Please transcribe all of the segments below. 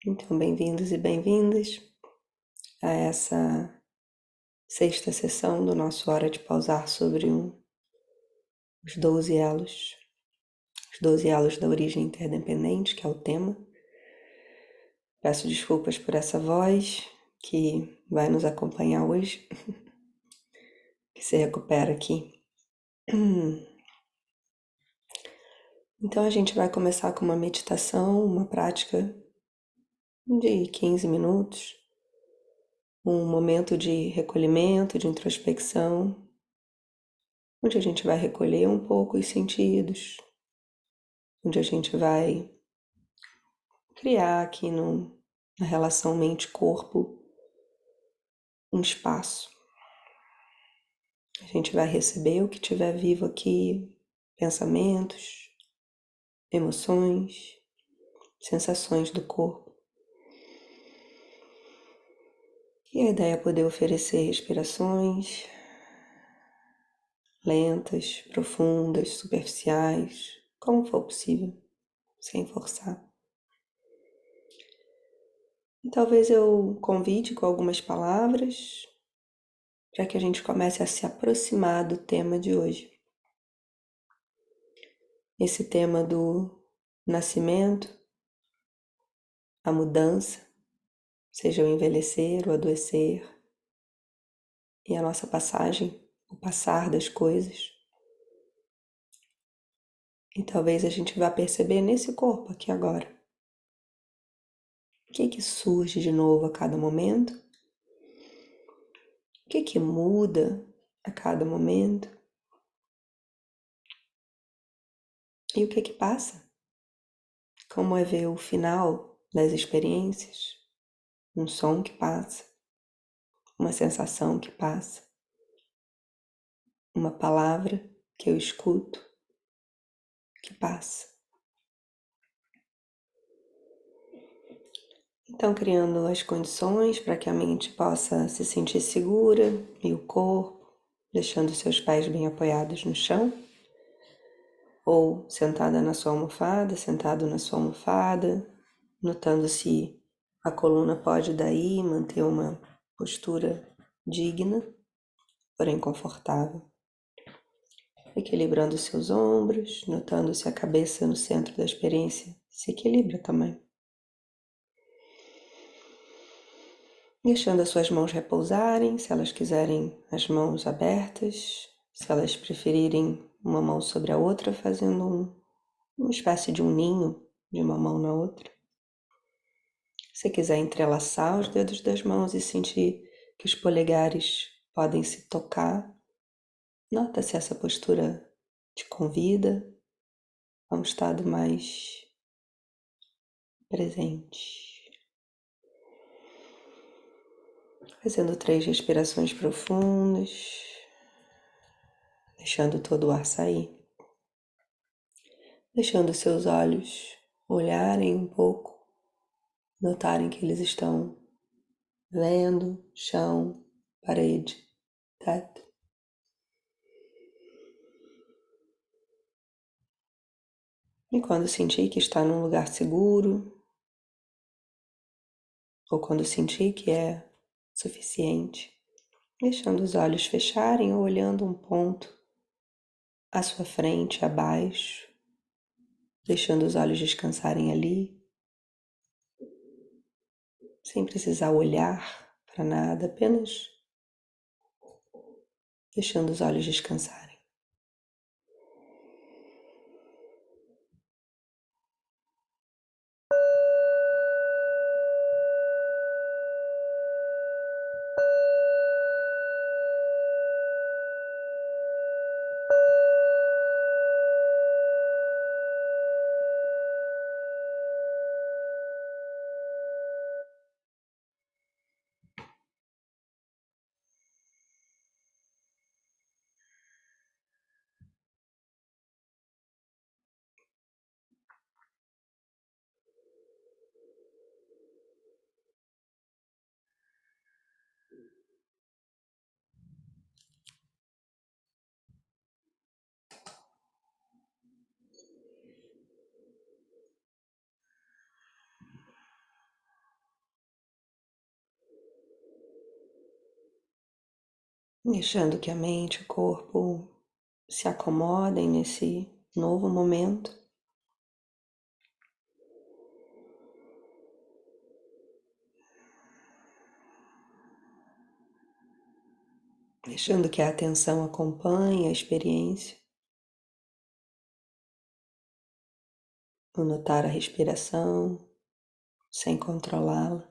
Então, bem-vindos e bem-vindas a essa sexta sessão do nosso Hora de Pausar sobre os 12 elos, os 12 elos da origem interdependente, que é o tema. Peço desculpas por essa voz que vai nos acompanhar hoje, que se recupera aqui. Então, a gente vai começar com uma meditação, uma prática de 15 minutos, um momento de recolhimento, de introspecção, onde a gente vai recolher um pouco os sentidos, onde a gente vai criar aqui na relação mente-corpo um espaço. A gente vai receber o que tiver vivo aqui, pensamentos, emoções, sensações do corpo. E a ideia é poder oferecer respirações lentas, profundas, superficiais, como for possível, sem forçar. E talvez eu convide com algumas palavras para que a gente comece a se aproximar do tema de hoje. Esse tema do nascimento, a mudança, seja o envelhecer, o adoecer, e a nossa passagem, o passar das coisas. E talvez a gente vá perceber nesse corpo aqui agora. O que surge de novo a cada momento? O que muda a cada momento? E o que passa? Como é ver o final das experiências? Um som que passa, uma sensação que passa, uma palavra que eu escuto que passa. Então, criando as condições para que a mente possa se sentir segura e o corpo, deixando seus pés bem apoiados no chão, ou sentada na sua almofada, sentado na sua almofada, notando se a coluna pode daí manter uma postura digna, porém confortável. Equilibrando seus ombros, notando se a cabeça no centro da experiência se equilibra também. Deixando as suas mãos repousarem, se elas quiserem as mãos abertas, se elas preferirem uma mão sobre a outra, fazendo uma espécie de um ninho de uma mão na outra. Se quiser entrelaçar os dedos das mãos e sentir que os polegares podem se tocar, nota se essa postura te convida a um estado mais presente. Fazendo 3 respirações profundas, deixando todo o ar sair. Deixando seus olhos olharem um pouco, notarem que eles estão vendo chão, parede, teto. E quando sentir que está num lugar seguro, ou quando sentir que é suficiente, deixando os olhos fecharem ou olhando um ponto à sua frente, abaixo, deixando os olhos descansarem ali, sem precisar olhar para nada, apenas deixando os olhos descansarem. deixando que a mente e o corpo se acomodem nesse novo momento. Deixando que a atenção acompanhe a experiência, o notar a respiração sem controlá-la,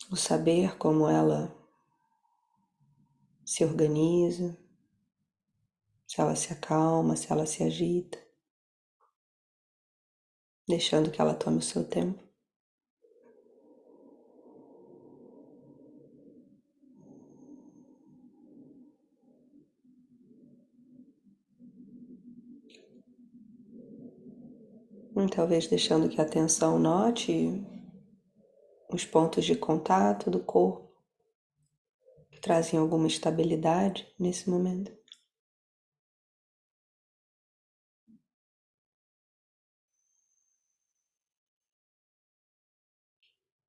o saber como ela se organiza, se ela se acalma, se ela se agita, deixando que ela tome o seu tempo. E talvez deixando que a atenção note os pontos de contato do corpo que trazem alguma estabilidade nesse momento.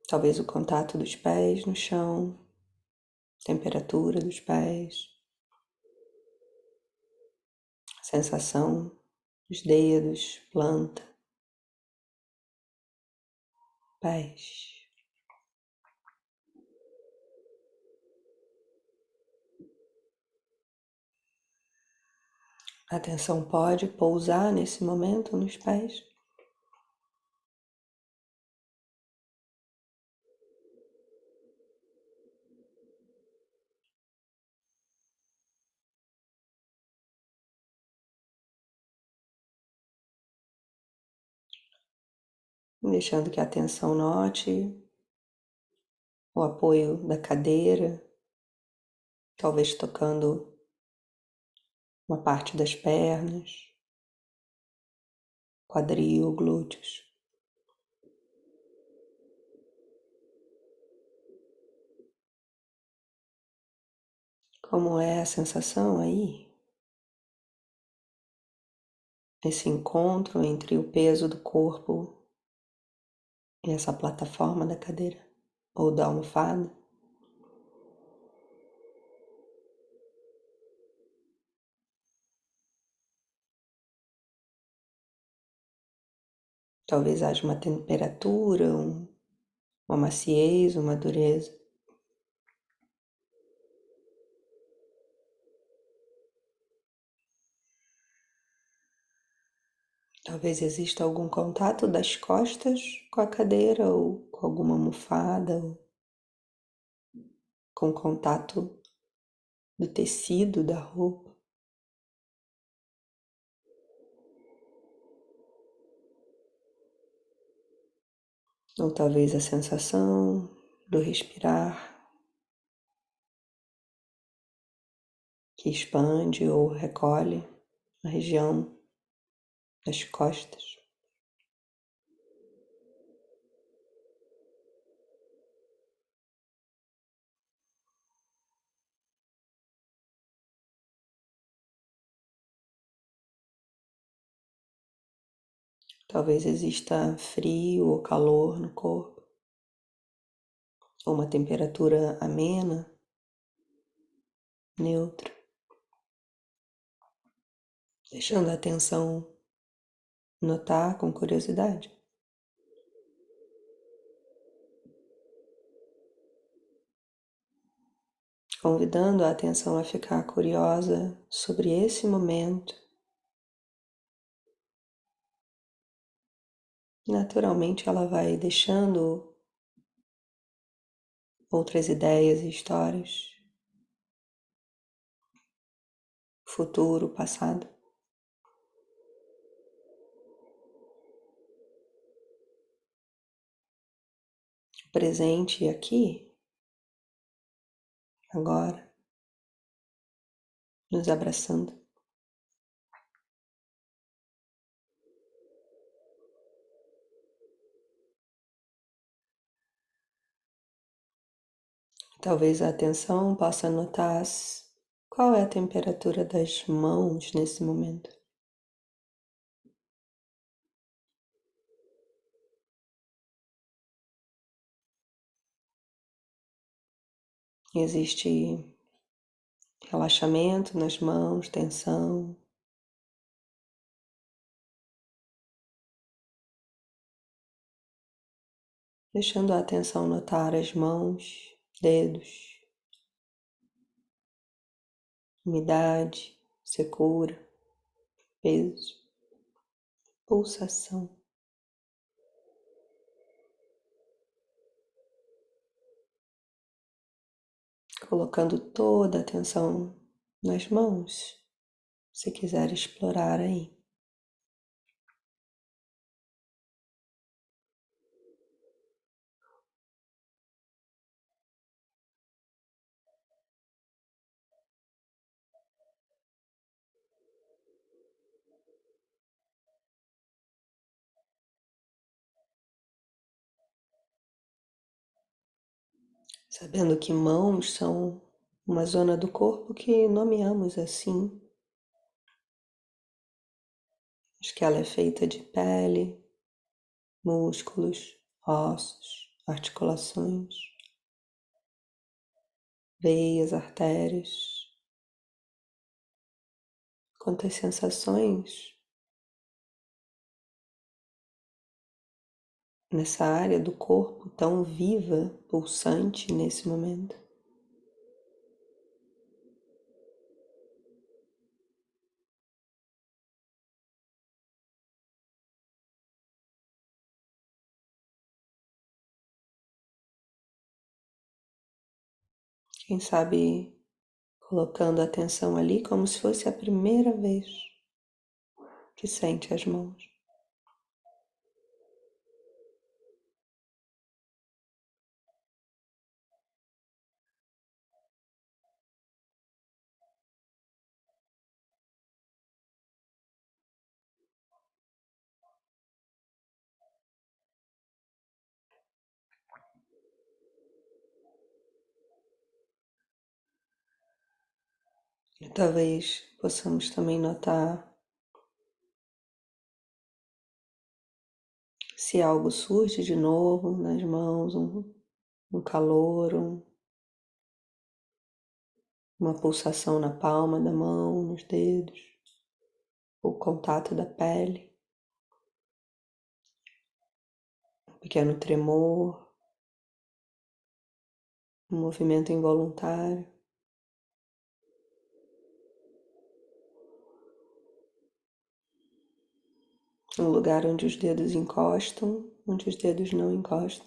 Talvez o contato dos pés no chão, temperatura dos pés, sensação dos dedos, planta, pés. A atenção pode pousar nesse momento nos pés. Deixando que a atenção note o apoio da cadeira, talvez tocando uma parte das pernas, quadril, glúteos. Como é a sensação aí? Esse encontro entre o peso do corpo e essa plataforma da cadeira ou da almofada. Talvez haja uma temperatura, uma maciez, uma dureza. Talvez exista algum contato das costas com a cadeira ou com alguma almofada, ou com contato do tecido da roupa. Ou talvez a sensação do respirar que expande ou recolhe a região das costas. Talvez exista frio ou calor no corpo, ou uma temperatura amena, neutra, deixando a atenção notar com curiosidade. Convidando a atenção a ficar curiosa sobre esse momento. Naturalmente ela vai deixando outras ideias e histórias, futuro, passado. Presente aqui, agora, nos abraçando. Talvez a atenção possa notar qual é a temperatura das mãos nesse momento. existe relaxamento nas mãos, tensão. Deixando a atenção notar as mãos, dedos, umidade, secura, peso, pulsação. Colocando toda a atenção nas mãos, se quiser explorar aí. Sabendo que mãos são uma zona do corpo que nomeamos assim. Acho que ela é feita de pele, músculos, ossos, articulações, veias, artérias. Quantas sensações nessa área do corpo tão viva, pulsante nesse momento. Quem sabe colocando a atenção ali como se fosse a primeira vez que sente as mãos. E talvez possamos também notar se algo surge de novo nas mãos, um calor, uma pulsação na palma da mão, nos dedos, o contato da pele, um pequeno tremor, um movimento involuntário. Um lugar onde os dedos encostam, onde os dedos não encostam.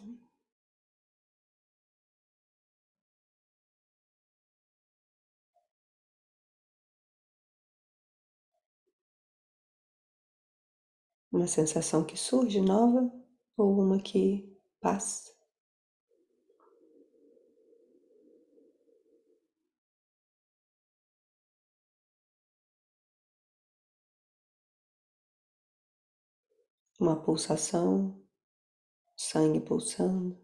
Uma sensação que surge nova ou uma que passa. Uma pulsação, sangue pulsando.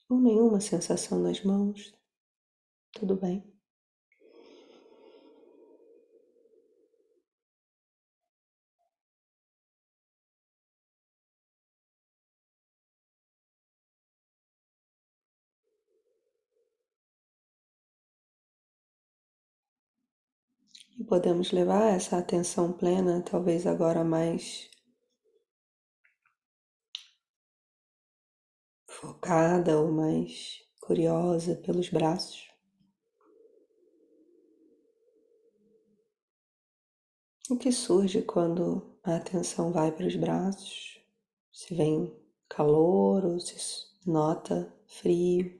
Ou nenhuma sensação nas mãos. Tudo bem. E podemos levar essa atenção plena, talvez agora mais focada ou mais curiosa pelos braços. O que surge quando a atenção vai para os braços? Se vem calor ou se nota frio,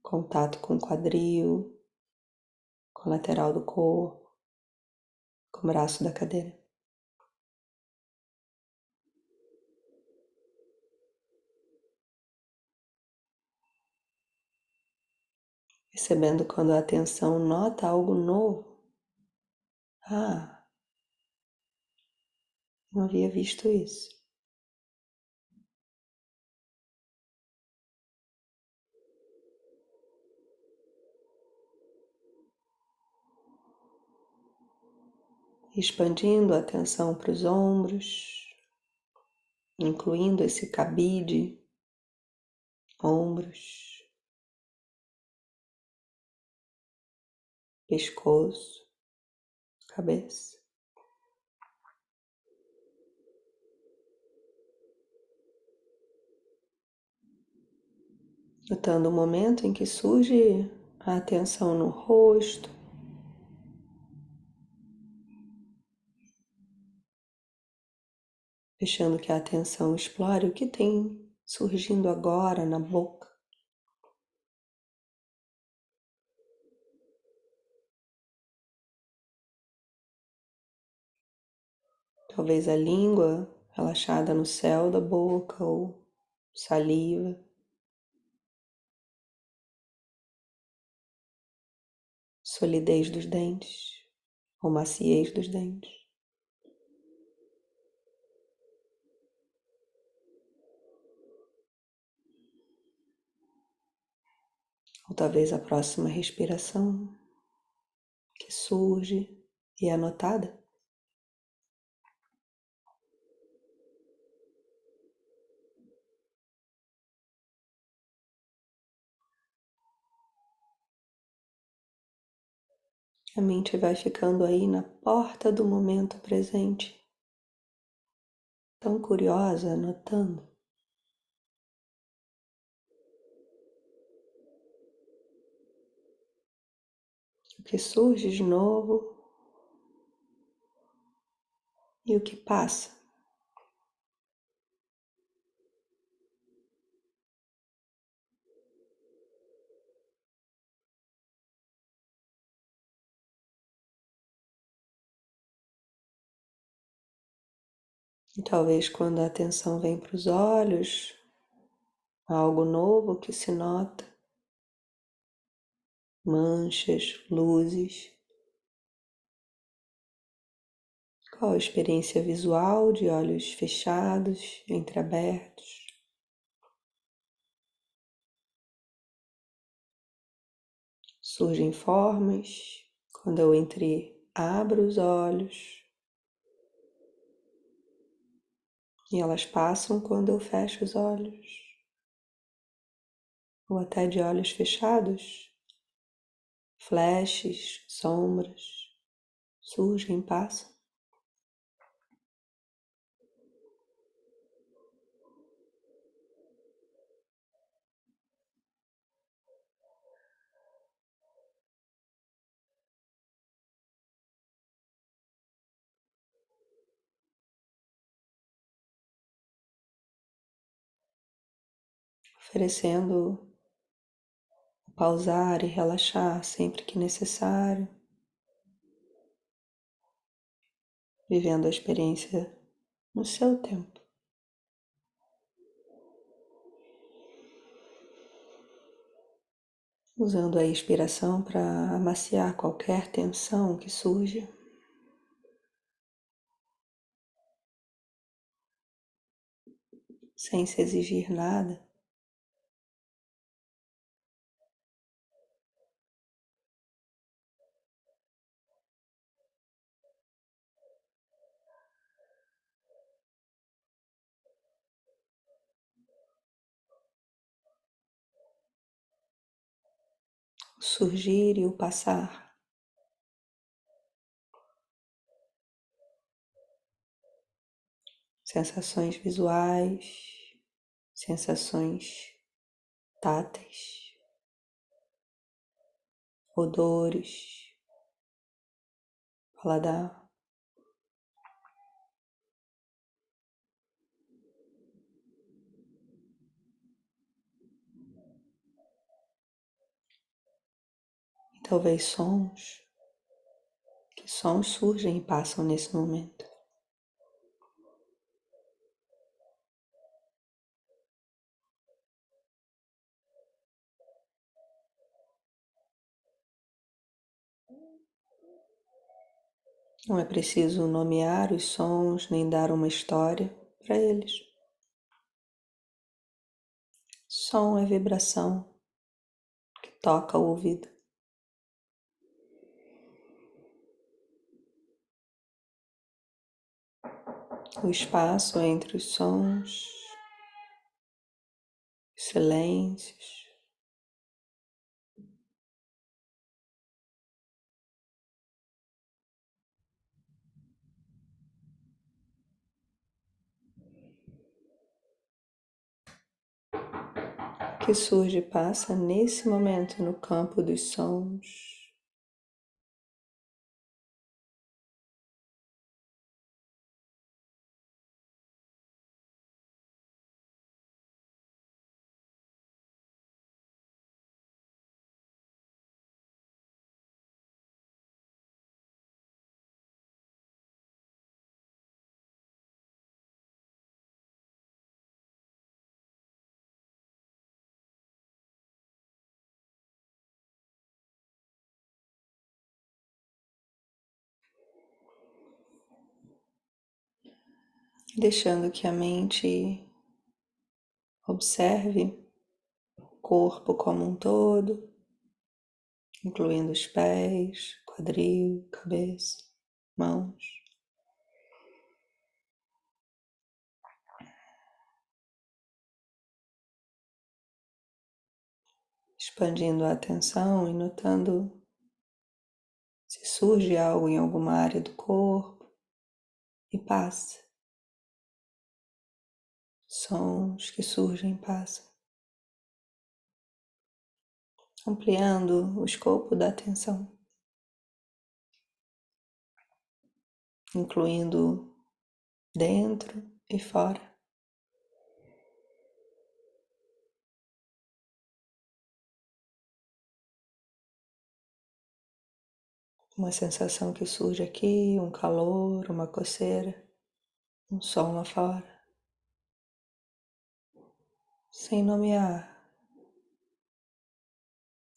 contato com o quadril, com a lateral do corpo, com o braço da cadeira. Percebendo quando a atenção nota algo novo. Ah, não havia visto isso. Expandindo a atenção para os ombros, incluindo esse cabide, ombros, pescoço, cabeça. Notando o momento em que surge a atenção no rosto, deixando que a atenção explore o que tem surgindo agora na boca. Talvez a língua relaxada no céu da boca ou saliva. Solidez dos dentes ou maciez dos dentes. Ou talvez a próxima respiração que surge e é notada. A mente vai ficando aí na porta do momento presente, tão curiosa, notando. O que surge de novo e o que passa. E talvez quando a atenção vem para os olhos, há algo novo que se nota. Manchas, luzes. Qual a experiência visual de olhos fechados, entreabertos? Surgem formas quando eu abro os olhos e elas passam quando eu fecho os olhos, ou até de olhos fechados, flashes, sombras surgem e passam. Oferecendo pausar e relaxar sempre que necessário, vivendo a experiência no seu tempo. Usando a inspiração para amaciar qualquer tensão que surja. Sem se exigir nada. O surgir e o passar. Sensações visuais, sensações táteis, odores, paladar. E talvez sons. Que sons surgem e passam nesse momento. Não é preciso nomear os sons nem dar uma história para eles. Som é vibração que toca o ouvido. O espaço entre os sons, os silêncios, que surge e passa nesse momento no campo dos sons. Deixando que a mente observe o corpo como um todo, incluindo os pés, quadril, cabeça, mãos. Expandindo a atenção e notando se surge algo em alguma área do corpo e passa. Sons que surgem e passam. Ampliando o escopo da atenção, incluindo dentro e fora. Uma sensação que surge aqui, um calor, uma coceira, um som lá fora, sem nomear,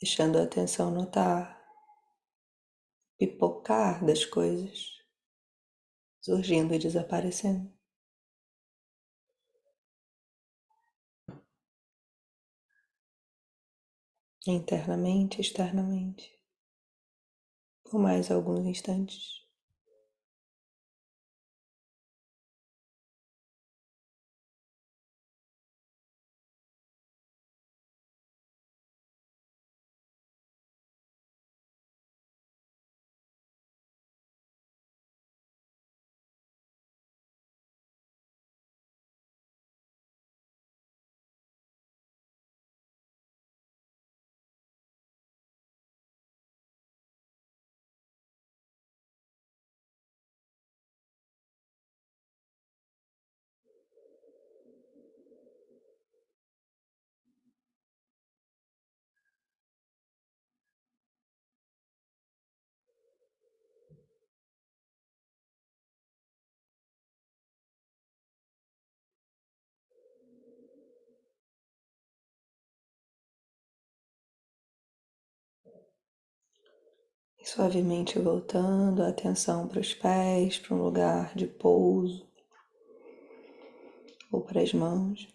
deixando a atenção notar, pipocar das coisas, surgindo e desaparecendo. Internamente, externamente, por mais alguns instantes. E suavemente voltando a atenção para os pés, para um lugar de pouso, ou para as mãos,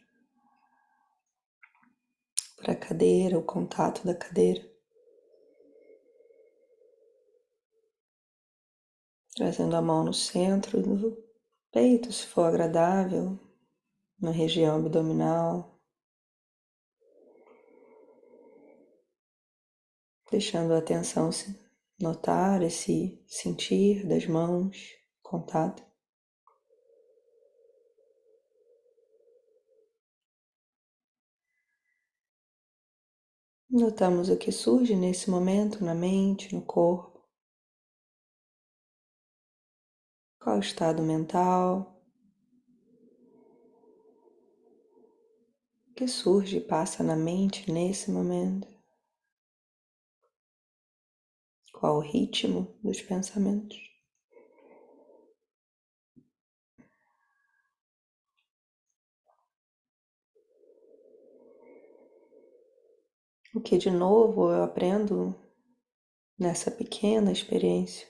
para a cadeira, o contato da cadeira. Trazendo a mão no centro do peito, se for agradável, na região abdominal. Deixando a atenção se notar esse sentir das mãos, contato. Notamos o que surge nesse momento na mente, no corpo. Qual o estado mental? O que surge e passa na mente nesse momento? Qual o ritmo dos pensamentos? O que de novo eu aprendo nessa pequena experiência?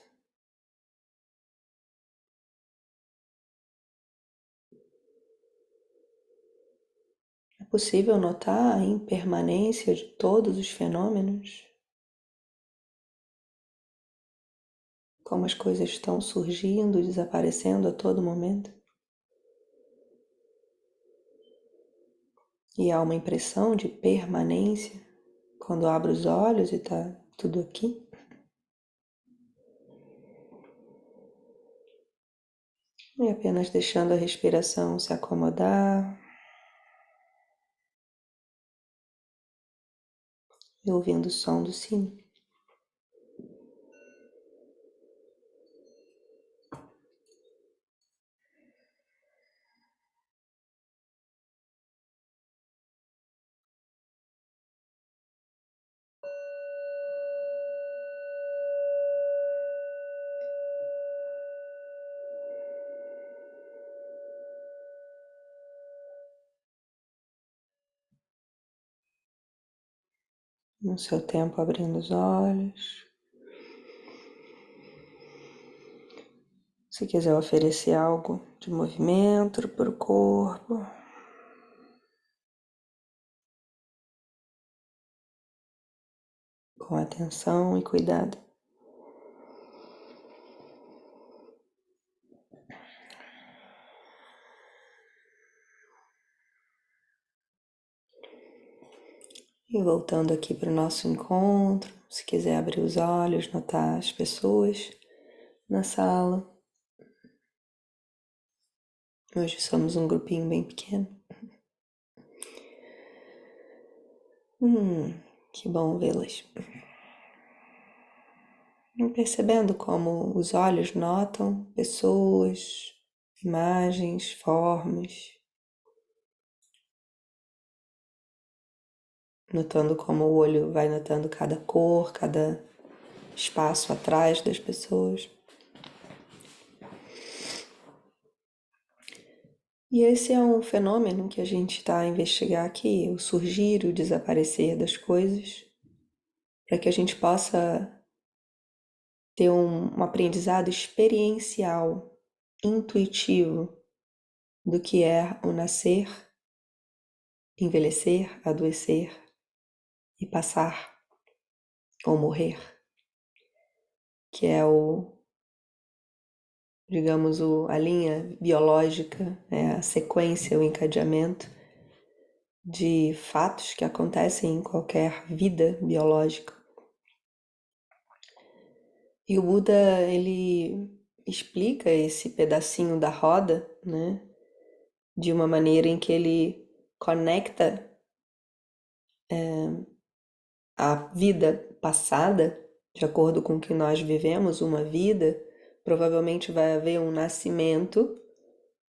É possível notar a impermanência de todos os fenômenos? Como as coisas estão surgindo e desaparecendo a todo momento? E há uma impressão de permanência quando abro os olhos e está tudo aqui? E apenas deixando a respiração se acomodar. e ouvindo o som do sino. No seu tempo, abrindo os olhos. Se quiser oferecer algo de movimento para o corpo, com atenção e cuidado. E voltando aqui para o nosso encontro, se quiser abrir os olhos, notar as pessoas na sala. Hoje somos um grupinho bem pequeno. Que bom vê-las. E percebendo como os olhos notam pessoas, imagens, formas. Notando como o olho vai notando cada cor, cada espaço atrás das pessoas. E esse é um fenômeno que a gente está a investigar aqui, o surgir e o desaparecer das coisas, para que a gente possa ter um aprendizado experiencial, intuitivo, do que é o nascer, envelhecer, adoecer e passar ou morrer, que é digamos, a linha biológica, a sequência, o encadeamento de fatos que acontecem em qualquer vida biológica. E o Buda, ele explica esse pedacinho da roda, né, de uma maneira em que ele conecta a vida passada, de acordo com o que nós vivemos, uma vida, provavelmente vai haver um nascimento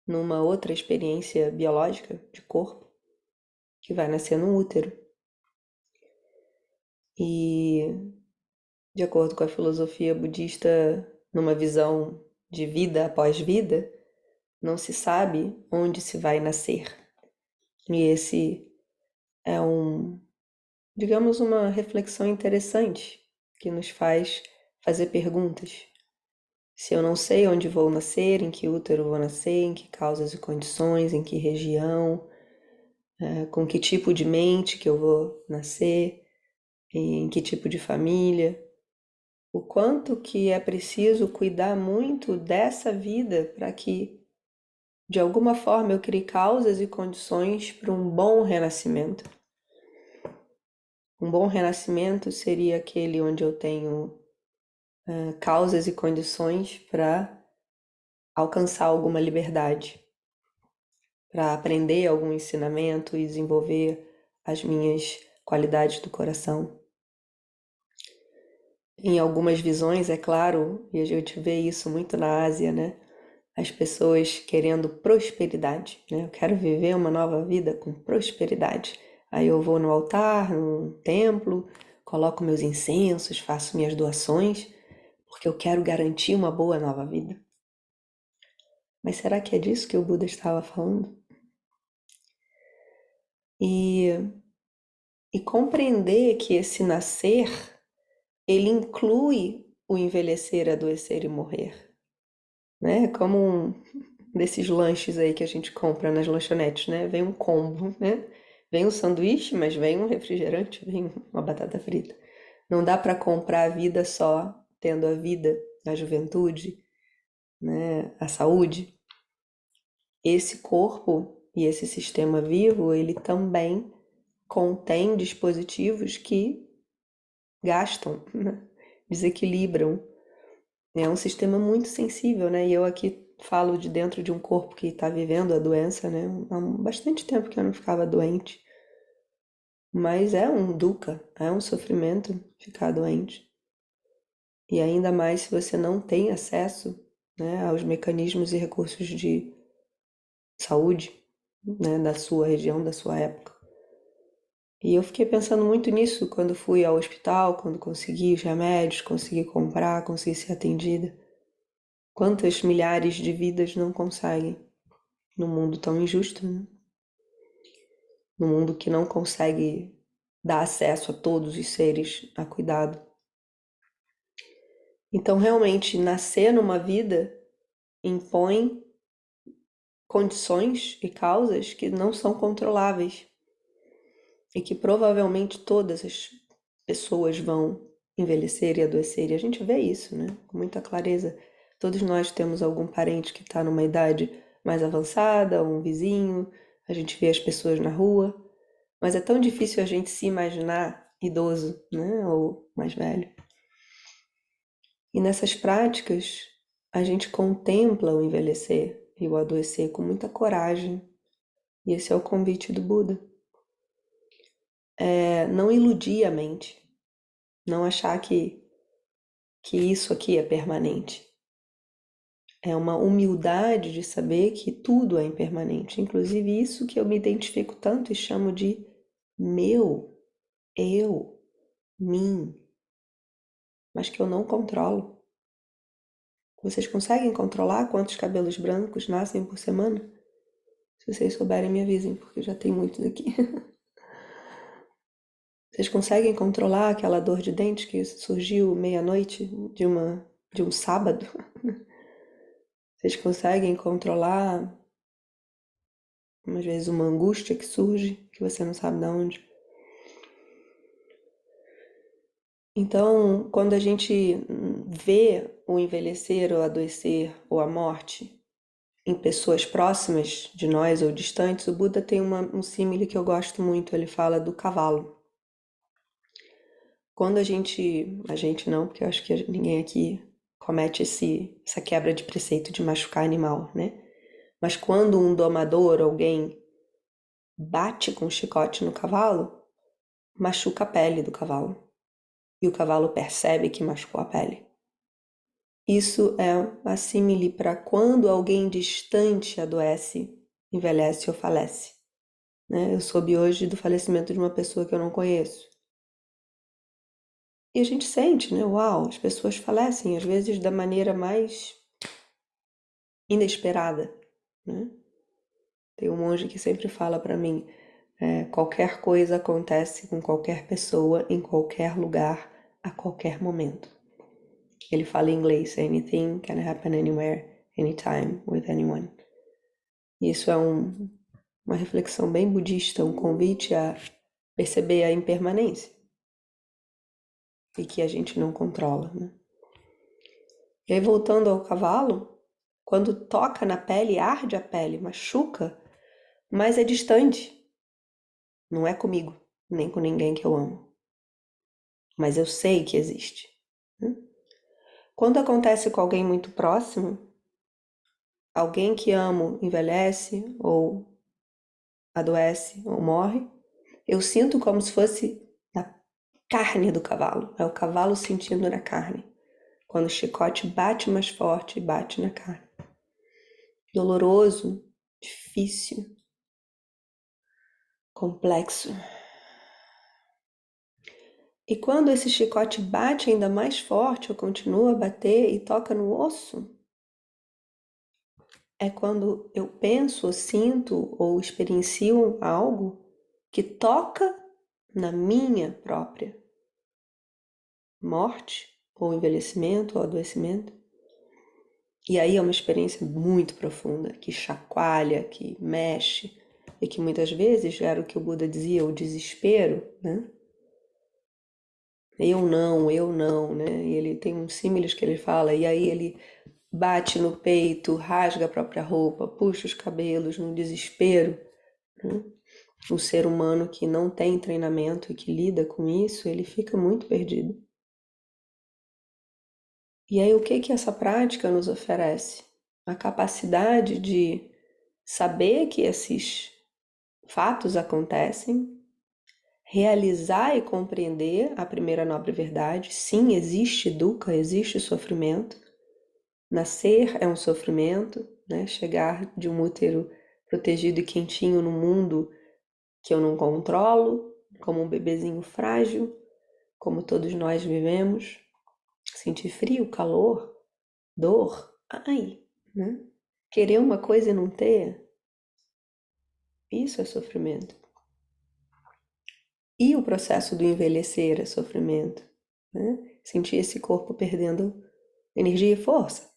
numa outra experiência biológica de corpo, que vai nascer no útero. E, de acordo com a filosofia budista, numa visão de vida após vida, não se sabe onde se vai nascer. E esse é digamos, uma reflexão interessante que nos faz fazer perguntas. Se eu não sei onde vou nascer, em que útero vou nascer, em que causas e condições, em que região, com que tipo de mente que eu vou nascer, em que tipo de família, o quanto que é preciso cuidar muito dessa vida para que, de alguma forma, eu crie causas e condições para um bom renascimento. Um bom renascimento seria aquele onde eu tenho causas e condições para alcançar alguma liberdade, para aprender algum ensinamento e desenvolver as minhas qualidades do coração. Em algumas visões, é claro, e a gente vê isso muito na Ásia, né? As pessoas querendo prosperidade, né? Eu quero viver uma nova vida com prosperidade. Aí eu vou no altar, no templo, coloco meus incensos, faço minhas doações, porque eu quero garantir uma boa nova vida. Mas será que é disso que o Buda estava falando? E compreender que esse nascer, ele inclui o envelhecer, adoecer e morrer, né? Como desses lanches aí que a gente compra nas lanchonetes, né? Vem um combo, né? Vem um sanduíche, mas vem um refrigerante, vem uma batata frita. Não dá para comprar a vida só tendo a vida, a juventude, né? A saúde. Esse corpo e esse sistema vivo, ele também contém dispositivos que gastam, né? Desequilibram. É um sistema muito sensível, né? E eu aqui falo de dentro de um corpo que está vivendo a doença, né? Há bastante tempo que eu não ficava doente. Mas é um dukkha, é um sofrimento ficar doente. E ainda mais se você não tem acesso, né, aos mecanismos e recursos de saúde, né, da sua região, da sua época. E eu fiquei pensando muito nisso quando fui ao hospital, quando consegui os remédios, consegui comprar, consegui ser atendida. Quantas milhares de vidas não conseguem num mundo tão injusto, né? Num mundo que não consegue dar acesso a todos os seres a cuidado. Então, realmente, nascer numa vida impõe condições e causas que não são controláveis e que provavelmente todas as pessoas vão envelhecer e adoecer. E a gente vê isso, né? Com muita clareza. Todos nós temos algum parente que está numa idade mais avançada, um vizinho, a gente vê as pessoas na rua, mas é tão difícil a gente se imaginar idoso, né? Ou mais velho. E nessas práticas, a gente contempla o envelhecer e o adoecer com muita coragem. E esse é o convite do Buda. É não iludir a mente, não achar que isso aqui é permanente. É uma humildade de saber que tudo é impermanente, inclusive isso que eu me identifico tanto e chamo de meu, eu, mim, mas que eu não controlo. Vocês conseguem controlar quantos cabelos brancos nascem por semana? Se vocês souberem, me avisem, porque já tem muitos aqui. Vocês conseguem controlar aquela dor de dente que surgiu meia-noite de um sábado? Vocês conseguem controlar, às vezes, uma angústia que surge, que você não sabe de onde? Então, quando a gente vê o envelhecer, ou adoecer, ou a morte em pessoas próximas de nós ou distantes, o Buda tem um símile que eu gosto muito. Ele fala do cavalo. Quando a gente não, porque eu acho que ninguém aqui comete essa quebra de preceito de machucar animal, né? Mas quando um domador, alguém, bate com um chicote no cavalo, machuca a pele do cavalo. E o cavalo percebe que machucou a pele. Isso é a símile para quando alguém distante adoece, envelhece ou falece. Né? Eu soube hoje do falecimento de uma pessoa que eu não conheço. E a gente sente, né? Uau, as pessoas falecem, às vezes da maneira mais inesperada, né? Tem um monge que sempre fala para mim, qualquer coisa acontece com qualquer pessoa, em qualquer lugar, a qualquer momento. Ele fala em inglês, anything can happen anywhere, anytime, with anyone. Isso é uma reflexão bem budista, um convite a perceber a impermanência e que a gente não controla, né? E aí, voltando ao cavalo, quando toca na pele, arde a pele, machuca, mas é distante. Não é comigo, nem com ninguém que eu amo. Mas eu sei que existe. Né? Quando acontece com alguém muito próximo, alguém que amo envelhece, ou adoece, ou morre, eu sinto como se fosse na carne do cavalo. É o cavalo sentindo na carne. Quando o chicote bate mais forte e bate na carne. Doloroso, difícil, complexo. E quando esse chicote bate ainda mais forte, ou continua a bater e toca no osso, é quando eu penso, ou sinto, ou experiencio algo que toca na minha própria morte, ou envelhecimento, ou adoecimento. E aí é uma experiência muito profunda, que chacoalha, que mexe, e que muitas vezes era o que o Buda dizia, o desespero, né? Eu não, né? E ele tem uns símiles que ele fala, e aí ele bate no peito, rasga a própria roupa, puxa os cabelos no desespero, né? O ser humano que não tem treinamento e que lida com isso, ele fica muito perdido. E aí o que que essa prática nos oferece? A capacidade de saber que esses fatos acontecem, realizar e compreender a primeira nobre verdade. Sim, existe dukkha, existe sofrimento. Nascer é um sofrimento, né? Chegar de um útero protegido e quentinho no mundo que eu não controlo, como um bebezinho frágil, como todos nós vivemos. Sentir frio, calor, dor, ai, né? Querer uma coisa e não ter, isso é sofrimento. E o processo do envelhecer é sofrimento, né? Sentir esse corpo perdendo energia e força,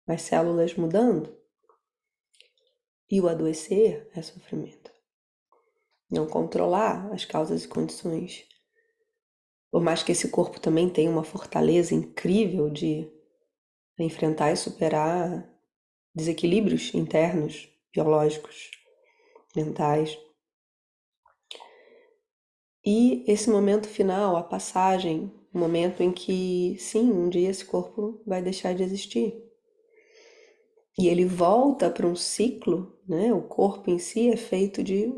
as células mudando. E o adoecer é sofrimento. Não controlar as causas e condições. Por mais que esse corpo também tenha uma fortaleza incrível de enfrentar e superar desequilíbrios internos, biológicos, mentais. E esse momento final, a passagem, o momento em que, sim, um dia esse corpo vai deixar de existir. E ele volta para um ciclo, né? O corpo em si é feito de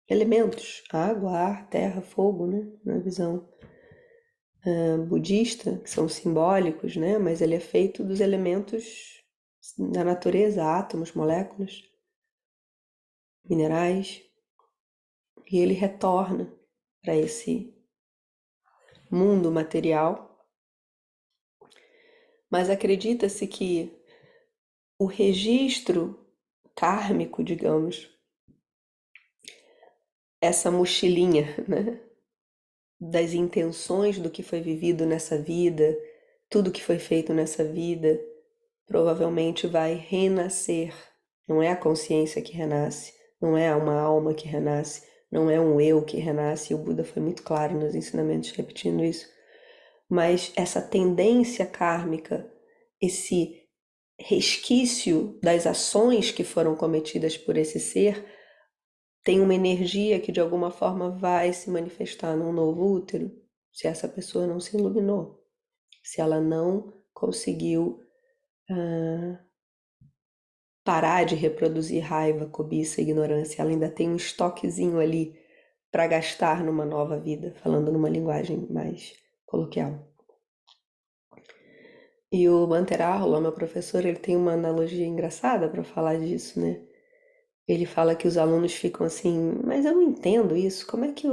elementos, água, ar, terra, fogo, né? Na visão budista, que são simbólicos, né? Mas ele é feito dos elementos da natureza, átomos, moléculas, minerais. E ele retorna para esse mundo material, mas acredita-se que o registro kármico, digamos, essa mochilinha, né, das intenções do que foi vivido nessa vida, tudo que foi feito nessa vida, provavelmente vai renascer. Não é a consciência que renasce, não é uma alma que renasce, não é um eu que renasce. E o Buda foi muito claro nos ensinamentos repetindo isso. Mas essa tendência kármica, esse resquício das ações que foram cometidas por esse ser, tem uma energia que de alguma forma vai se manifestar num novo útero, se essa pessoa não se iluminou, se ela não conseguiu parar de reproduzir raiva, cobiça, ignorância, ela ainda tem um estoquezinho ali para gastar numa nova vida, falando numa linguagem mais coloquial. E o Manter Arrola, meu professor, ele tem uma analogia engraçada para falar disso, né? Ele fala que os alunos ficam assim, mas eu não entendo isso, como é que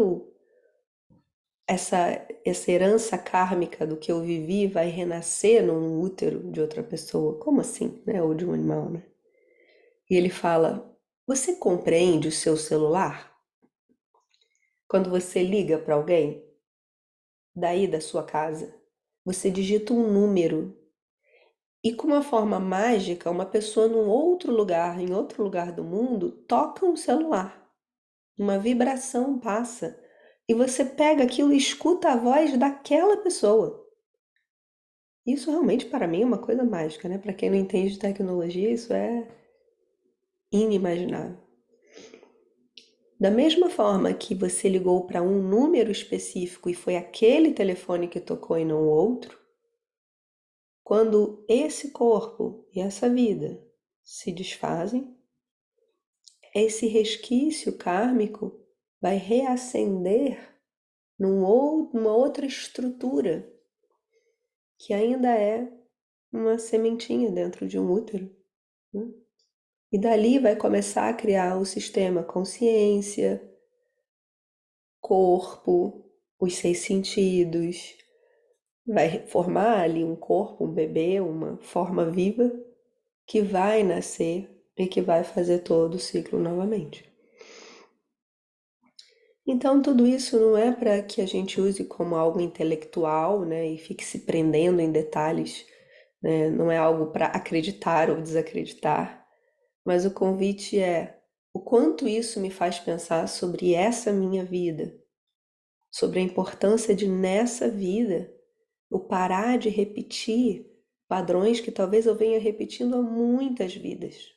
essa herança kármica do que eu vivi vai renascer num útero de outra pessoa? Como assim, né? Ou de um animal, né? E ele fala, você compreende o seu celular? Quando você liga para alguém, daí da sua casa, você digita um número e com uma forma mágica, uma pessoa num outro lugar, em outro lugar do mundo, toca um celular. Uma vibração passa e você pega aquilo e escuta a voz daquela pessoa. Isso realmente para mim é uma coisa mágica, né? Para quem não entende de tecnologia, isso é inimaginável. Da mesma forma que você ligou para um número específico e foi aquele telefone que tocou e não o outro, quando esse corpo e essa vida se desfazem, esse resquício kármico vai reacender numa outra estrutura que ainda é uma sementinha dentro de um útero, né? E dali vai começar a criar o sistema consciência, corpo, os 6 sentidos, vai formar ali um corpo, um bebê, uma forma viva que vai nascer e que vai fazer todo o ciclo novamente. Então, tudo isso não é para que a gente use como algo intelectual, né, e fique se prendendo em detalhes, né? Não é algo para acreditar ou desacreditar, mas o convite é o quanto isso me faz pensar sobre essa minha vida, sobre a importância de nessa vida eu parar de repetir padrões que talvez eu venha repetindo há muitas vidas.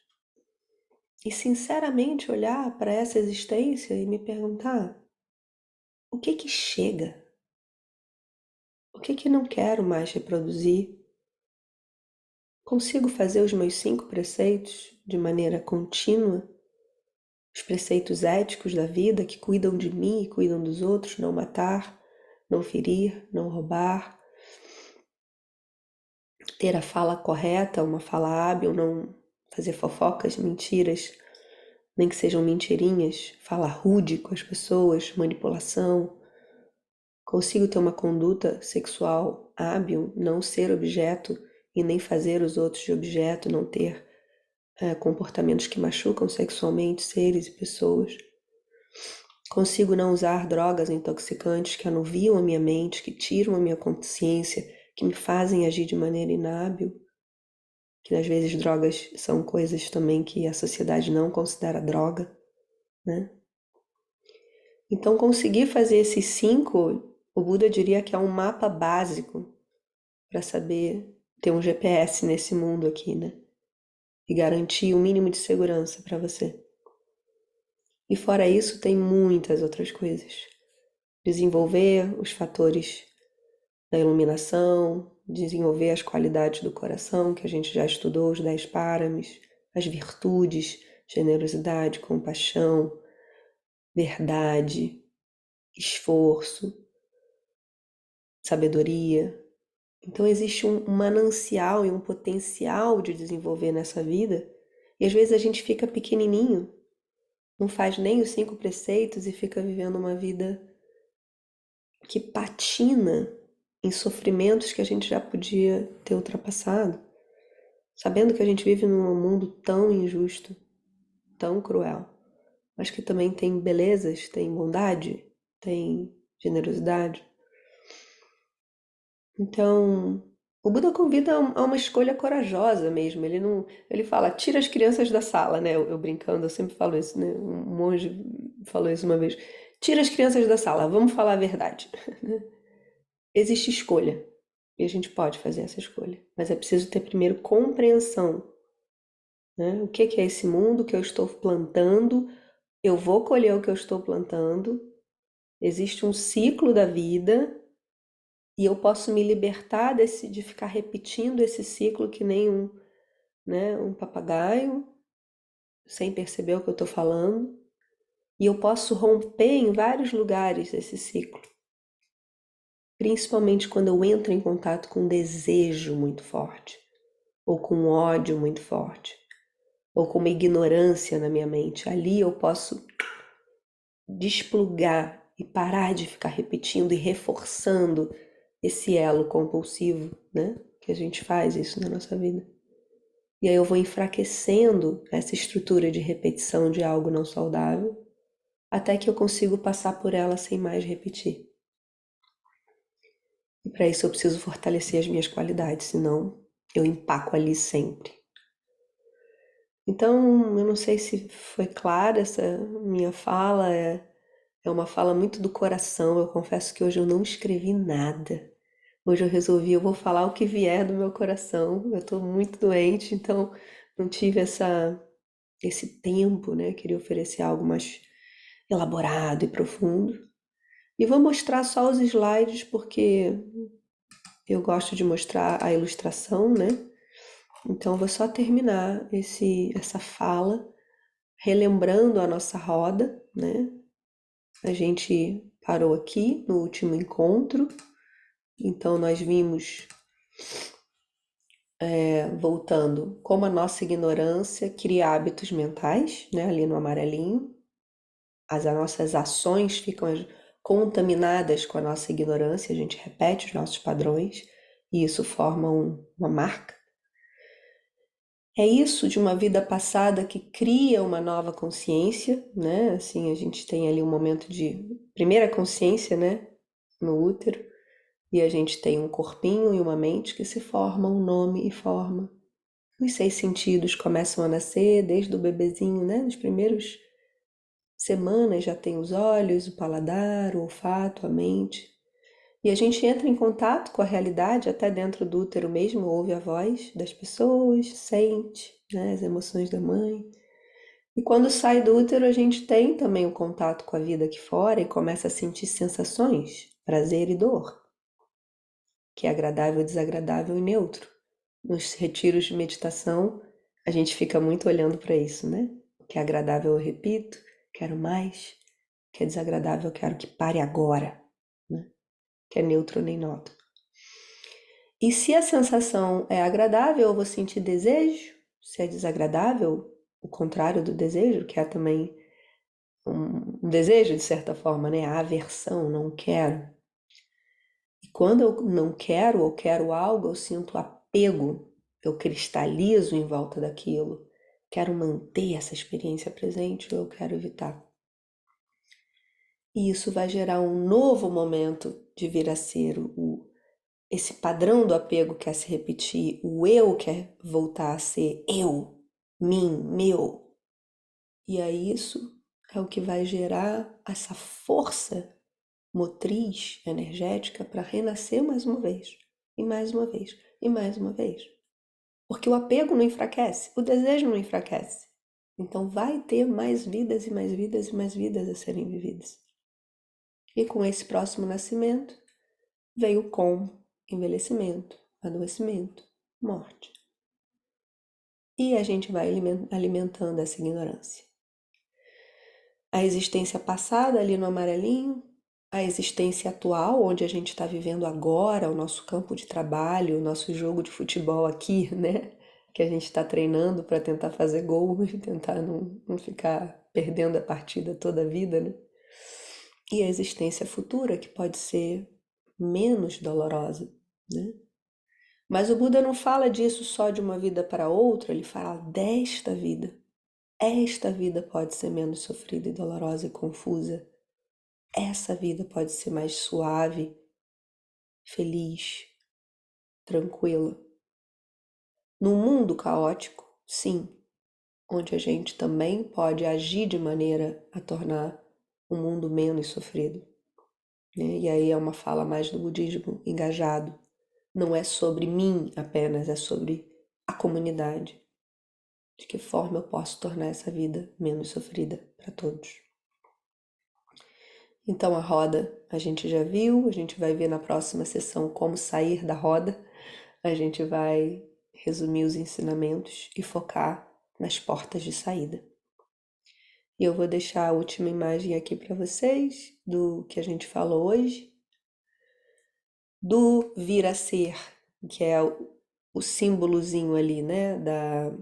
E sinceramente olhar para essa existência e me perguntar: o que que chega? O que que não quero mais reproduzir? Consigo fazer os meus 5 preceitos de maneira contínua? os preceitos éticos da vida que cuidam de mim e cuidam dos outros: não matar, não ferir, não roubar, ter a fala correta, uma fala hábil, não fazer fofocas, mentiras, nem que sejam mentirinhas, fala rude com as pessoas, manipulação. Consigo ter uma conduta sexual hábil, não ser objeto e nem fazer os outros de objeto, não ter comportamentos que machucam sexualmente seres e pessoas. Consigo não usar drogas intoxicantes que anuviam a minha mente, que tiram a minha consciência, que me fazem agir de maneira inábil, que às vezes drogas são coisas também que a sociedade não considera droga, né? Então, conseguir fazer esses 5, o Buda diria que é um mapa básico para saber ter um GPS nesse mundo aqui, né? E garantir o mínimo de segurança para você. E fora isso, tem muitas outras coisas. Desenvolver os fatores da iluminação, desenvolver as qualidades do coração, que a gente já estudou, os 10 páramis, as virtudes, generosidade, compaixão, verdade, esforço, sabedoria. Então existe um manancial e um potencial de desenvolver nessa vida, e às vezes a gente fica pequenininho, não faz nem os 5 preceitos e fica vivendo uma vida que patina em sofrimentos que a gente já podia ter ultrapassado, sabendo que a gente vive num mundo tão injusto, tão cruel, mas que também tem belezas, tem bondade, tem generosidade. Então, o Buda convida a uma escolha corajosa mesmo. Ele fala, tira as crianças da sala, né? Eu brincando, eu sempre falo isso, né? Um monge falou isso uma vez. Tira as crianças da sala, vamos falar a verdade. Existe escolha e a gente pode fazer essa escolha, mas é preciso ter primeiro compreensão, né? O que é esse mundo que eu estou plantando? Eu vou colher o que eu estou plantando. Existe um ciclo da vida. E eu posso me libertar de ficar repetindo esse ciclo que nem um papagaio, sem perceber o que eu estou falando. E eu posso romper em vários lugares esse ciclo. Principalmente quando eu entro em contato com um desejo muito forte, ou com um ódio muito forte, ou com uma ignorância na minha mente. Ali eu posso desplugar e parar de ficar repetindo e reforçando esse elo compulsivo, né? Que a gente faz isso na nossa vida. E aí eu vou enfraquecendo essa estrutura de repetição de algo não saudável, até que eu consigo passar por ela sem mais repetir. E para isso eu preciso fortalecer as minhas qualidades, senão eu empaco ali sempre. Então, eu não sei se foi clara essa minha fala, é uma fala muito do coração. Eu confesso que hoje eu não escrevi nada. Hoje eu resolvi, eu vou falar o que vier do meu coração. Eu estou muito doente, então não tive esse tempo, né? Queria oferecer algo mais elaborado e profundo. E vou mostrar só os slides porque eu gosto de mostrar a ilustração, né? Então vou só terminar essa fala relembrando a nossa roda, né? A gente parou aqui no último encontro, então nós vimos voltando como a nossa ignorância cria hábitos mentais, né? Ali no amarelinho. As nossas ações ficam contaminadas com a nossa ignorância, a gente repete os nossos padrões e isso forma uma marca. É isso de uma vida passada que cria uma nova consciência, né? Assim, a gente tem ali um momento de primeira consciência, né? No útero, e a gente tem um corpinho e uma mente que se formam, um nome e forma. Os 6 sentidos começam a nascer desde o bebezinho, né? Nos primeiros semanas já tem os olhos, o paladar, o olfato, a mente. E a gente entra em contato com a realidade, até dentro do útero mesmo, ouve a voz das pessoas, sente, né, as emoções da mãe. E quando sai do útero, a gente tem também o contato com a vida aqui fora e começa a sentir sensações, prazer e dor, que é agradável, desagradável e neutro. Nos retiros de meditação, a gente fica muito olhando para isso, né? O que é agradável eu repito, quero mais, que é desagradável, eu quero que pare agora, né? Que é neutro nem neutro. E se a sensação é agradável, eu vou sentir desejo. Se é desagradável, o contrário do desejo, que é também um desejo de certa forma, né? A aversão, não quero. E quando eu não quero ou quero algo, eu sinto apego, eu cristalizo em volta daquilo. Quero manter essa experiência presente ou eu quero evitar. E isso vai gerar um novo momento de vir a ser esse padrão do apego quer se repetir, o eu quer voltar a ser eu, mim, meu. E aí isso é o que vai gerar essa força motriz energética para renascer mais uma vez, e mais uma vez, e mais uma vez. Porque o apego não enfraquece, o desejo não enfraquece. Então vai ter mais vidas e mais vidas e mais vidas a serem vividas. E com esse próximo nascimento veio com envelhecimento, adoecimento, morte. E a gente vai alimentando essa ignorância. A existência passada ali no amarelinho, a existência atual, onde a gente está vivendo agora, o nosso campo de trabalho, o nosso jogo de futebol aqui, né? Que a gente está treinando para tentar fazer gol e tentar não ficar perdendo a partida toda a vida, né? E a existência futura, que pode ser menos dolorosa, né? Mas o Buda não fala disso só de uma vida para outra, ele fala desta vida. Esta vida pode ser menos sofrida e dolorosa e confusa. Essa vida pode ser mais suave, feliz, tranquila. Num mundo caótico, sim, onde a gente também pode agir de maneira a tornar o mundo menos sofrido, né? E aí é uma fala mais do budismo engajado. Não é sobre mim apenas, é sobre a comunidade. De que forma eu posso tornar essa vida menos sofrida para todos. Então a roda a gente já viu, a gente vai ver na próxima sessão como sair da roda. A gente vai resumir os ensinamentos e focar nas portas de saída. E eu vou deixar a última imagem aqui para vocês do que a gente falou hoje, do vir a ser, que é o símbolozinho ali, né, da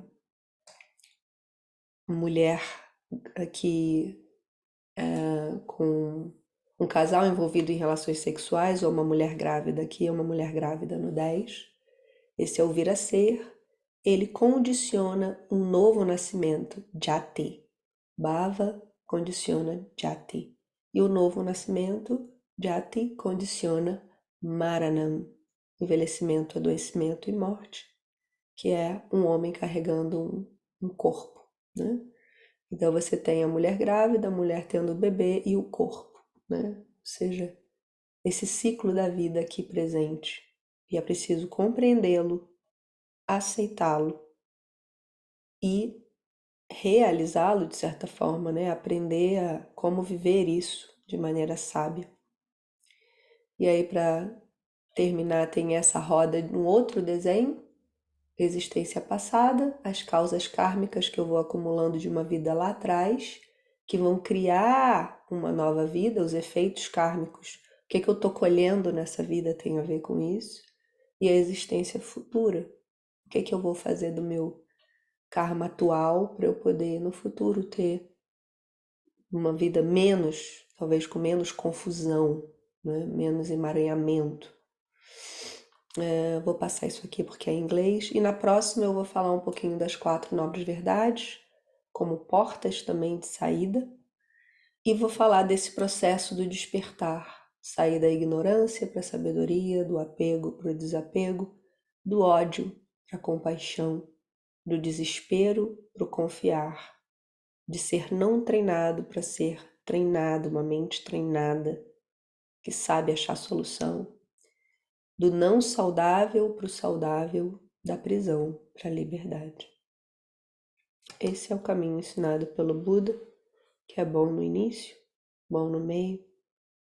mulher aqui com um casal envolvido em relações sexuais ou uma mulher grávida, aqui é uma mulher grávida no 10. Esse é o vir a ser, ele condiciona um novo nascimento, jati. Bhava condiciona jati. E o novo nascimento, jati, condiciona maranam, envelhecimento, adoecimento e morte, que é um homem carregando um corpo, né? Então você tem a mulher grávida, a mulher tendo o bebê e o corpo, né? Ou seja, esse ciclo da vida aqui presente. E é preciso compreendê-lo, aceitá-lo e realizá-lo de certa forma, né? Aprender a como viver isso de maneira sábia. E aí, para terminar, tem essa roda num outro desenho, existência passada, as causas kármicas que eu vou acumulando de uma vida lá atrás, que vão criar uma nova vida, os efeitos kármicos. O que eu estou colhendo nessa vida tem a ver com isso. E a existência futura. O que eu vou fazer do meu karma atual para eu poder no futuro ter uma vida menos, talvez com menos confusão, né? Menos emaranhamento. Vou passar isso aqui porque é em inglês. E na próxima eu vou falar um pouquinho das 4 nobres verdades, como portas também de saída. E vou falar desse processo do despertar, sair da ignorância para a sabedoria, do apego para o desapego, do ódio para a compaixão, do desespero para o confiar, de ser não treinado para ser treinado, uma mente treinada que sabe achar solução, do não saudável para o saudável, da prisão para a liberdade. Esse é o caminho ensinado pelo Buda, que é bom no início, bom no meio,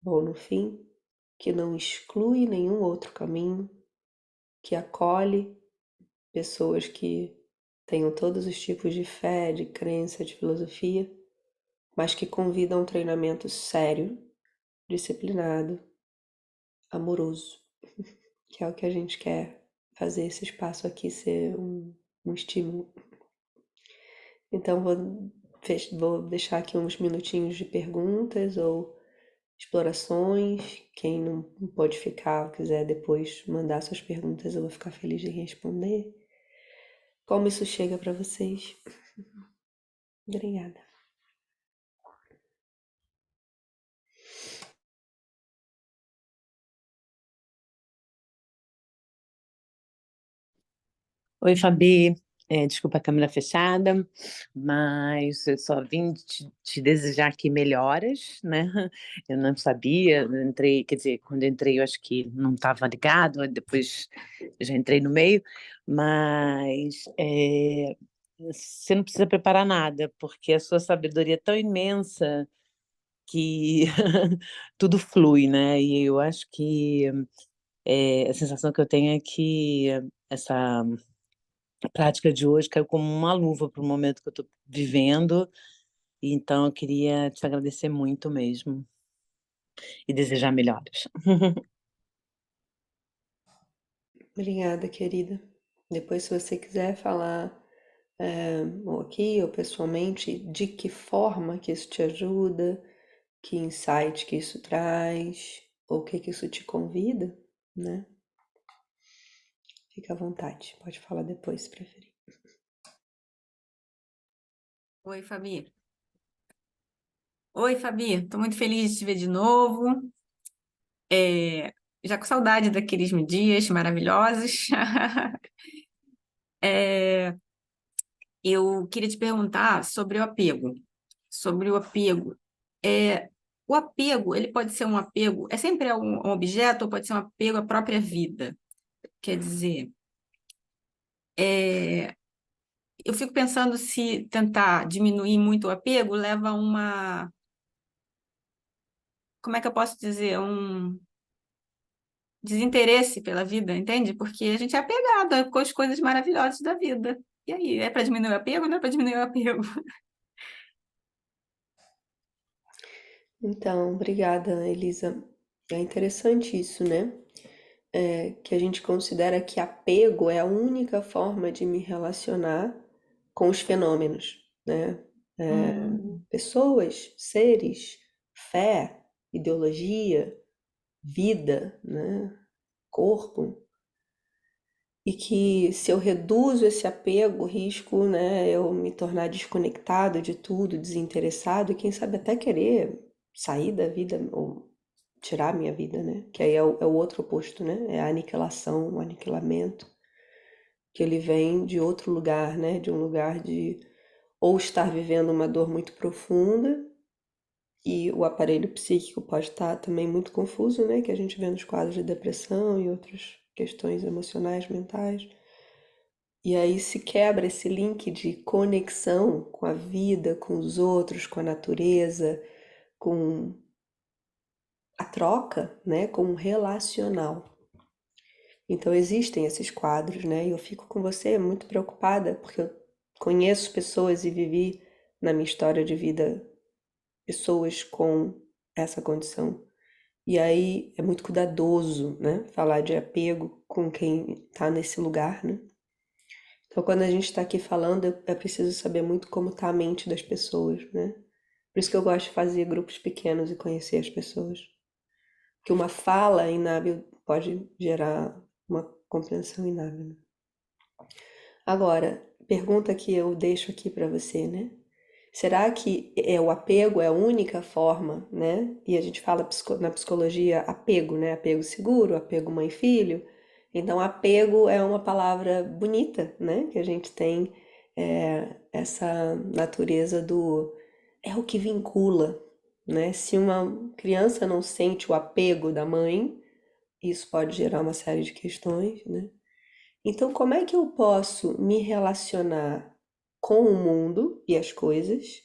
bom no fim, que não exclui nenhum outro caminho, que acolhe pessoas que tenham todos os tipos de fé, de crença, de filosofia, mas que convida a um treinamento sério, disciplinado, amoroso, que é o que a gente quer fazer esse espaço aqui ser um estímulo. Então vou deixar aqui uns minutinhos de perguntas ou explorações. Quem não pode ficar, quiser depois mandar suas perguntas, eu vou ficar feliz em responder. Como isso chega para vocês? Obrigada. Oi, Fabi. Desculpa a câmera fechada, mas eu só vim te desejar aqui melhoras, né? Eu não sabia, eu entrei, quer dizer, quando eu entrei eu acho que não estava ligado, depois eu já entrei no meio, mas você não precisa preparar nada, porque a sua sabedoria é tão imensa que tudo flui, né? E eu acho que a sensação que eu tenho é que essa a prática de hoje caiu como uma luva para o momento que eu estou vivendo, e então eu queria te agradecer muito mesmo e desejar melhoras. Obrigada, querida. Depois, se você quiser falar, ou aqui ou pessoalmente, de que forma que isso te ajuda, que insight que isso traz, ou o que que isso te convida, né? Fica à vontade, pode falar depois, se preferir. Oi, Fabi. Oi, Fabi. Tô muito feliz de te ver de novo. É, já com saudade daqueles dias maravilhosos. É, eu queria te perguntar sobre o apego. Sobre o apego. É, o apego, ele pode ser um apego, é sempre um objeto ou pode ser um apego à própria vida? Quer dizer, é, eu fico pensando se tentar diminuir muito o apego leva a uma, como é que eu posso dizer, um desinteresse pela vida, entende? Porque a gente é apegado com as coisas maravilhosas da vida. E aí, é para diminuir o apego ou não é para diminuir o apego? Então, obrigada, Elisa. É interessante isso, né? Que a gente considera que apego é a única forma de me relacionar com os fenômenos, né? Hum, Pessoas, seres, fé, ideologia, vida, né? Corpo. E que se eu reduzo esse apego, risco, né, eu me tornar desconectado de tudo, desinteressado, e quem sabe até querer sair da vida ou tirar a minha vida, né? Que aí é o outro oposto, né? É a aniquilação, o aniquilamento, que ele vem de outro lugar, né? De um lugar de ou estar vivendo uma dor muito profunda, e o aparelho psíquico pode estar também muito confuso, né? Que a gente vê nos quadros de depressão e outras questões emocionais, mentais. E aí se quebra esse link de conexão com a vida, com os outros, com a natureza, com a troca, né? Com o relacional. Então existem esses quadros, né? E eu fico com você muito preocupada, porque eu conheço pessoas e vivi na minha história de vida pessoas com essa condição. E aí é muito cuidadoso, né? Falar de apego com quem está nesse lugar, né? Então, quando a gente está aqui falando, é preciso saber muito como está a mente das pessoas, né? Por isso que eu gosto de fazer grupos pequenos e conhecer as pessoas. Que uma fala inábil pode gerar uma compreensão inábil, né? Agora, pergunta que eu deixo aqui para você, né? Será que o apego é a única forma, né? E a gente fala na psicologia apego, né? Apego seguro, apego mãe-filho. Então, apego é uma palavra bonita, né? Que a gente tem essa natureza do é o que vincula, né? Se uma criança não sente o apego da mãe, isso pode gerar uma série de questões, né? Então, como é que eu posso me relacionar com o mundo e as coisas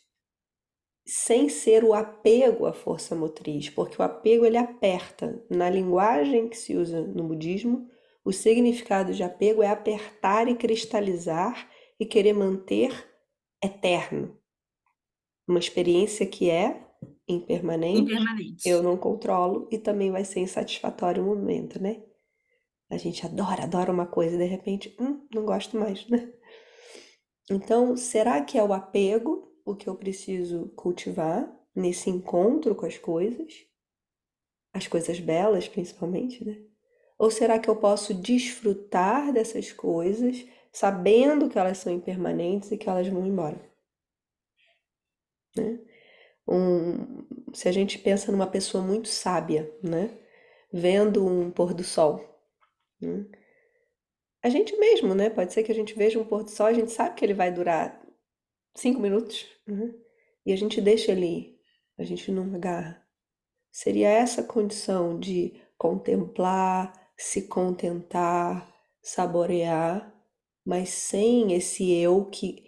sem ser o apego à força motriz? Porque o apego ele aperta. Na linguagem que se usa no budismo, o significado de apego é apertar e cristalizar e querer manter eterno. uma experiência que é impermanente, eu Impermanente. não controlo e também vai ser insatisfatório o momento, né? A gente adora uma coisa e de repente, não gosto mais, né? Então, será que é o apego o que eu preciso cultivar nesse encontro com as coisas belas principalmente, né? Ou será que eu posso desfrutar dessas coisas sabendo que elas são impermanentes e que elas vão embora, né? Se a gente pensa numa pessoa muito sábia, né? Vendo um pôr do sol, né? A gente mesmo, né? Pode ser que a gente veja um pôr do sol, a gente sabe que ele vai durar 5 minutos, né? E a gente deixa ele ir, a gente não agarra. Seria essa condição de contemplar, se contentar, saborear, mas sem esse eu que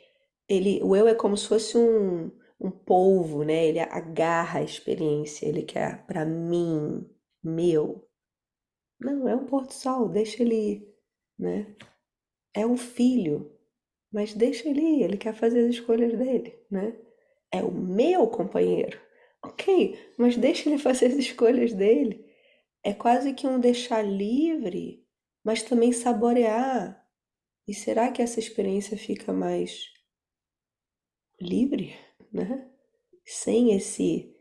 o eu é como se fosse um polvo, né? Ele agarra a experiência, ele quer para mim, meu. Não, é um pôr do sol, deixa ele ir, né? É um filho, mas deixa ele ir, ele quer fazer as escolhas dele, né? É o meu companheiro. Ok, mas deixa ele fazer as escolhas dele. É quase que um deixar livre, mas também saborear. E será que essa experiência fica mais livre, né? Sem esse,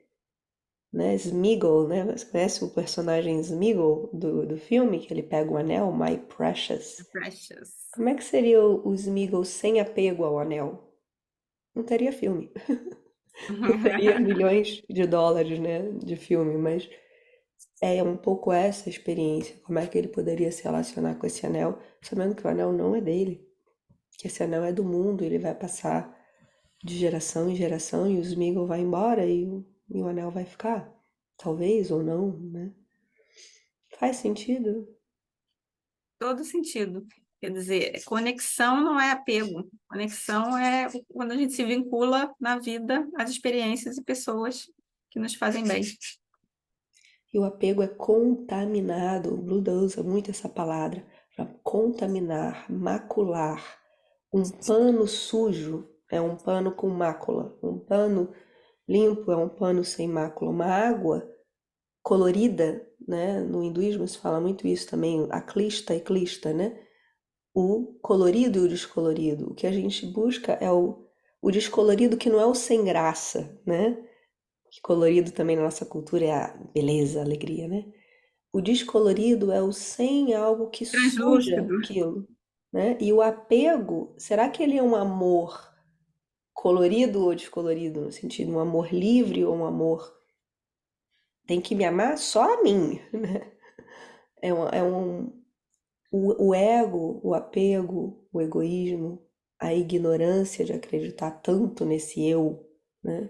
né, Smeagol, né? Você conhece o personagem Smeagol do filme, que ele pega o anel, My Precious. Precious. Como é que seria o Smeagol sem apego ao anel? Não teria filme. Não teria milhões de dólares, né, de filme, mas é um pouco essa experiência. Como é que ele poderia se relacionar com esse anel, sabendo que o anel não é dele, que esse anel é do mundo, ele vai passar de geração em geração e o Sméagol vai embora e o anel vai ficar. Talvez ou não, né? Faz sentido? Todo sentido. Quer dizer, conexão não é apego. Conexão é quando a gente se vincula na vida às experiências e pessoas que nos fazem bem. E o apego é contaminado. O Buda usa muito essa palavra para contaminar, macular. Um pano sujo é um pano com mácula. Um pano limpo é um pano sem mácula. Uma água colorida, né? No hinduísmo se fala muito isso também, a clista e clista, né? O colorido e o descolorido. O que a gente busca é o descolorido que não é o sem graça, né? Que colorido também na nossa cultura é a beleza, a alegria, né? O descolorido é o sem algo que suja Translúcido. aquilo, né? E o apego, será que ele é um amor colorido ou descolorido, no sentido um amor livre ou um amor tem que me amar só a mim, né? O ego, o apego, o egoísmo, a ignorância de acreditar tanto nesse eu, né?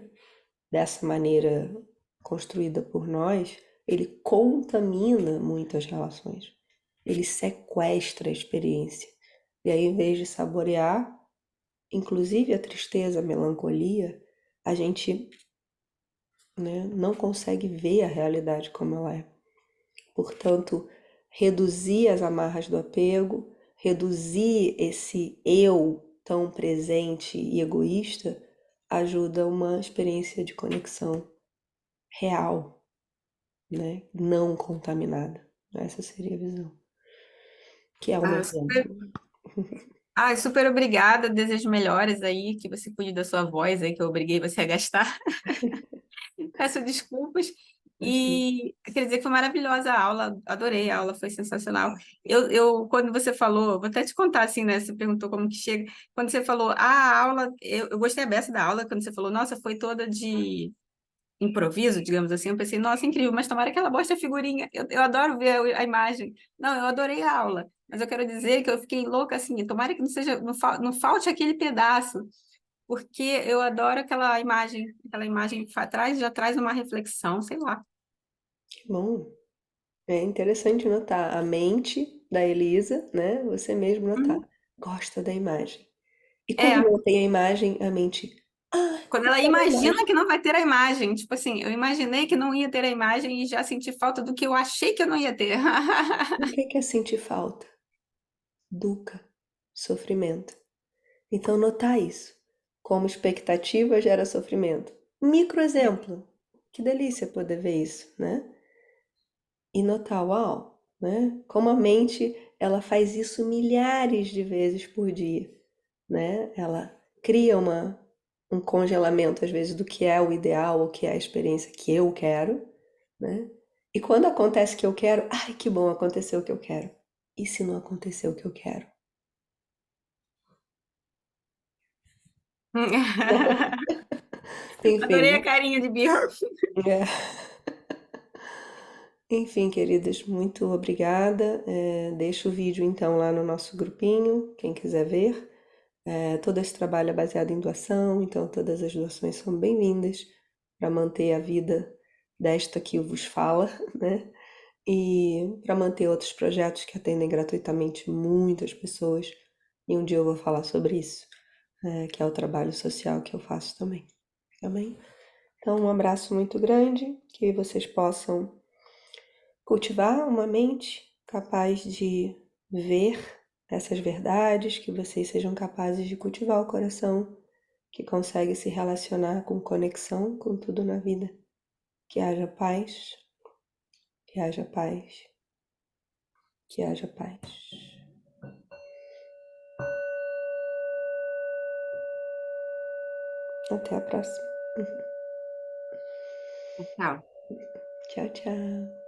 Dessa maneira construída por nós, ele contamina muito as relações. Ele sequestra a experiência. E aí, em vez de saborear, inclusive a tristeza, a melancolia, a gente, né, não consegue ver a realidade como ela é. Portanto, reduzir as amarras do apego, reduzir esse eu tão presente e egoísta, ajuda uma experiência de conexão real, né? Não contaminada. Essa seria a visão. Que é o meu Ah, super, exemplo. super obrigada. Desejo melhores aí, que você cuide da sua voz aí, que eu obriguei você a gastar. Peço desculpas. Imagina. E queria dizer que foi maravilhosa a aula, adorei a aula, foi sensacional. Quando você falou, vou até te contar assim, né? Você perguntou como que chega. Quando você falou, a aula, eu gostei a beça da aula, quando você falou, nossa, foi toda de improviso, digamos assim, eu pensei, nossa, incrível, mas tomara que ela bote a figurinha. Eu adoro ver a imagem. Não, eu adorei a aula, mas eu quero dizer que eu fiquei louca assim, tomara que não seja, não falte aquele pedaço porque eu adoro aquela imagem já traz uma reflexão, sei lá. Que bom. É interessante notar a mente da Elisa, né? Você mesmo notar. Uhum. Gosta da imagem. E quando É, não tem a imagem, a mente. Ah, quando eu ela quero a imagina imagem. que não vai ter a imagem, tipo assim, eu imaginei que não ia ter a imagem e já senti falta do que eu achei que eu não ia ter. O que é sentir falta? Dukkha, sofrimento. Então, notar isso. como expectativa gera sofrimento. Micro exemplo. Que delícia poder ver isso, né? E notar, uau, né? Como a mente, ela faz isso milhares de vezes por dia, né? Ela cria um congelamento, às vezes, do que é o ideal, ou que é a experiência que eu quero, né? E quando acontece o que eu quero, ai, que bom, aconteceu o que eu quero. E se não aconteceu o que eu quero? Adorei a Enfim, carinha de Bjork. é. Enfim, queridas, muito obrigada. Deixa o vídeo então lá no nosso grupinho, quem quiser ver. Todo esse trabalho é baseado em doação, então todas as doações são bem-vindas para manter a vida desta que vos fala, né? E para manter outros projetos que atendem gratuitamente muitas pessoas. E um dia eu vou falar sobre isso, que é o trabalho social que eu faço também. Tá bem? Então, um abraço muito grande, que vocês possam cultivar uma mente capaz de ver essas verdades, que vocês sejam capazes de cultivar o coração que consegue se relacionar com conexão com tudo na vida. Que haja paz, que haja paz, que haja paz. Até a próxima. Tchau. Tchau, tchau.